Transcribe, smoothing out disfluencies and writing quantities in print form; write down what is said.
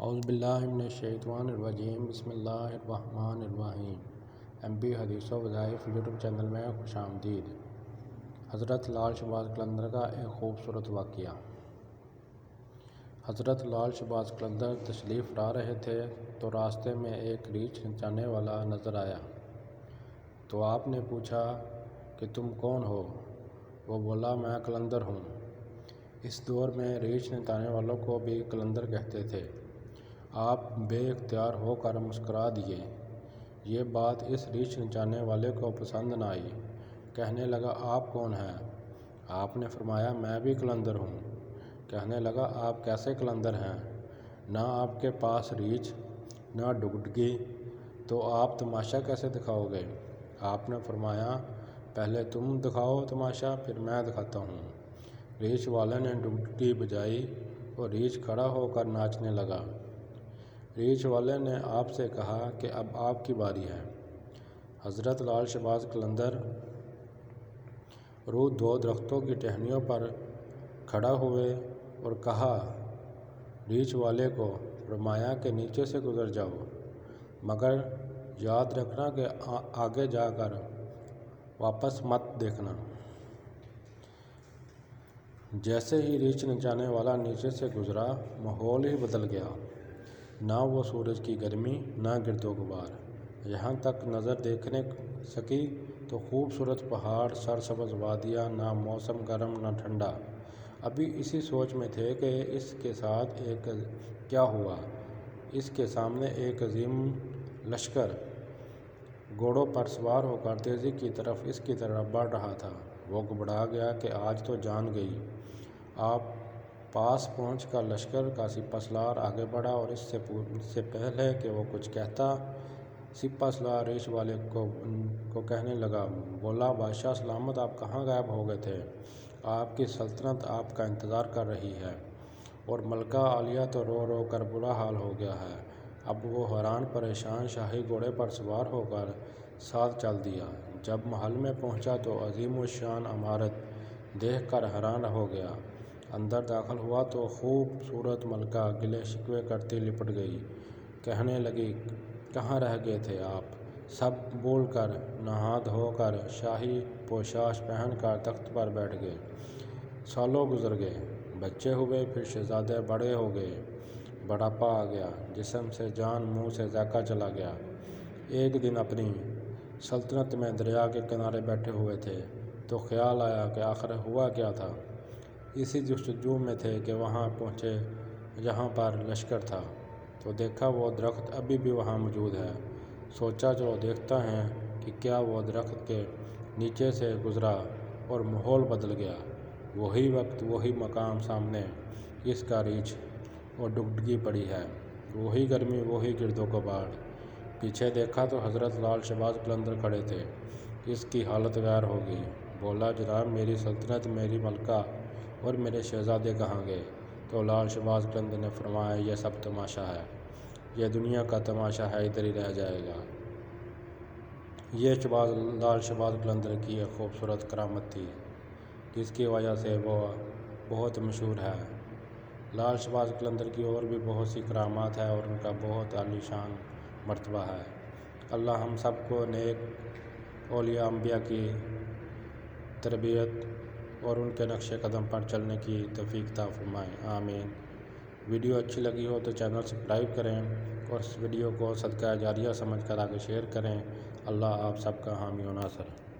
اعوذ باللہ من الشیطان الرجیم بسم اللہ الرحمن الرحیم۔ MP حدیث و وظائف یوٹیوب چینل میں خوش آمدید۔ حضرت لال شہباز قلندر کا ایک خوبصورت واقعہ۔ حضرت لال شہباز قلندر تشریف لا رہے تھے تو راستے میں ایک ریچھ نچانے والا نظر آیا تو آپ نے پوچھا کہ تم کون ہو؟ وہ بولا میں قلندر ہوں۔ اس دور میں ریچھ نچانے والوں کو بھی قلندر کہتے تھے۔ آپ بے اختیار ہو کر مسکرا دیے۔ یہ بات اس ریچھ نچانے والے کو پسند نہ آئی۔ کہنے لگا آپ کون ہیں؟ آپ نے فرمایا میں بھی قلندر ہوں۔ کہنے لگا آپ کیسے قلندر ہیں؟ نہ آپ کے پاس ریچھ نہ ڈگڈگی، تو آپ تماشا کیسے دکھاؤ گے؟ آپ نے فرمایا پہلے تم دکھاؤ تماشا پھر میں دکھاتا ہوں۔ ریچھ والے نے ڈگڈگی بجائی اور ریچھ کھڑا ہو کر ناچنے لگا۔ ریچھ والے نے آپ سے کہا کہ اب آپ کی باری ہے۔ حضرت لال شہباز قلندر روح دو درختوں کی ٹہنیوں پر کھڑا ہوئے اور کہا ریچھ والے کو، فرمایا کہ نیچے سے گزر جاؤ، مگر یاد رکھنا کہ آگے جا کر واپس مت دیکھنا۔ جیسے ہی ریچھ نچانے والا نیچے سے گزرا، ماحول ہی بدل گیا۔ نہ وہ سورج کی گرمی نہ گرد و غبار، یہاں تک نظر دیکھنے سکی تو خوبصورت پہاڑ، سرسبز وادیاں، نہ موسم گرم نہ ٹھنڈا۔ ابھی اسی سوچ میں تھے کہ اس کے ساتھ کیا ہوا۔ اس کے سامنے ایک عظیم لشکر گھوڑوں پر سوار ہو کر تیزی کی طرف اس کی طرف بڑھ رہا تھا۔ وہ گھبرا گیا کہ آج تو جان گئی۔ آپ پاس پہنچ کر لشکر کا سپہ سالار آگے بڑھا اور اس سے پہلے کہ وہ کچھ کہتا، سپہ سالار ریچھ والے کو کہنے لگا، بولا بادشاہ سلامت، آپ کہاں غائب ہو گئے تھے؟ آپ کی سلطنت آپ کا انتظار کر رہی ہے۔ اور ملکہ عالیہ تو رو رو کر برا حال ہو گیا ہے۔ اب وہ حیران پریشان شاہی گھوڑے پر سوار ہو کر ساتھ چل دیا۔ جب محل میں پہنچا تو عظیم الشان عمارت دیکھ کر حیران ہو گیا۔ اندر داخل ہوا تو خوبصورت ملکہ گلے شکوے کرتی لپٹ گئی۔ کہنے لگی کہاں رہ گئے تھے آپ؟ سب بھول کر نہا دھو کر شاہی پوشاک پہن کر تخت پر بیٹھ گئے۔ سالوں گزر گئے، بچے ہوئے، پھر شہزادے بڑے ہو گئے، بڑھاپا آ گیا، جسم سے جان، منہ سے ذائقہ چلا گیا۔ ایک دن اپنی سلطنت میں دریا کے کنارے بیٹھے ہوئے تھے تو خیال آیا کہ آخر ہوا کیا تھا۔ اسی جستجو میں تھے کہ وہاں پہنچے جہاں پر لشکر تھا، تو دیکھا وہ درخت ابھی بھی وہاں موجود ہے۔ سوچا چلو دیکھتے ہیں کہ کیا وہ درخت کے نیچے سے گزرا اور ماحول بدل گیا۔ وہی وقت، وہی مقام، سامنے اس کا ریچھ اور ڈگڈگی پڑی ہے، وہی گرمی، وہی گرد و غبار۔ پیچھے دیکھا تو حضرت لال شہباز قلندر کھڑے تھے۔ اس کی حالت غیر ہو گئی۔ بولا جناب میری سلطنت، میری ملکہ اور میرے شہزادے کہاں گئے؟ تو لال شہباز قلندر نے فرمایا یہ سب تماشا ہے، یہ دنیا کا تماشا ہے، ادھر ہی رہ جائے گا۔ یہ لال شہباز قلندر کی ایک خوبصورت کرامت تھی جس کی وجہ سے وہ بہت مشہور ہے۔ لال شہباز قلندر کی اور بھی بہت سی کرامات ہیں اور ان کا بہت عالی شان مرتبہ ہے۔ اللہ ہم سب کو نیک اولیاء انبیاء کی تربیت اور ان کے نقش قدم پر چلنے کی توفیق عطا فرمائے، آمین۔ ویڈیو اچھی لگی ہو تو چینل سبسکرائب کریں اور اس ویڈیو کو صدقہ جاریہ سمجھ کر آگے شیئر کریں۔ اللہ آپ سب کا حامی و ناصر۔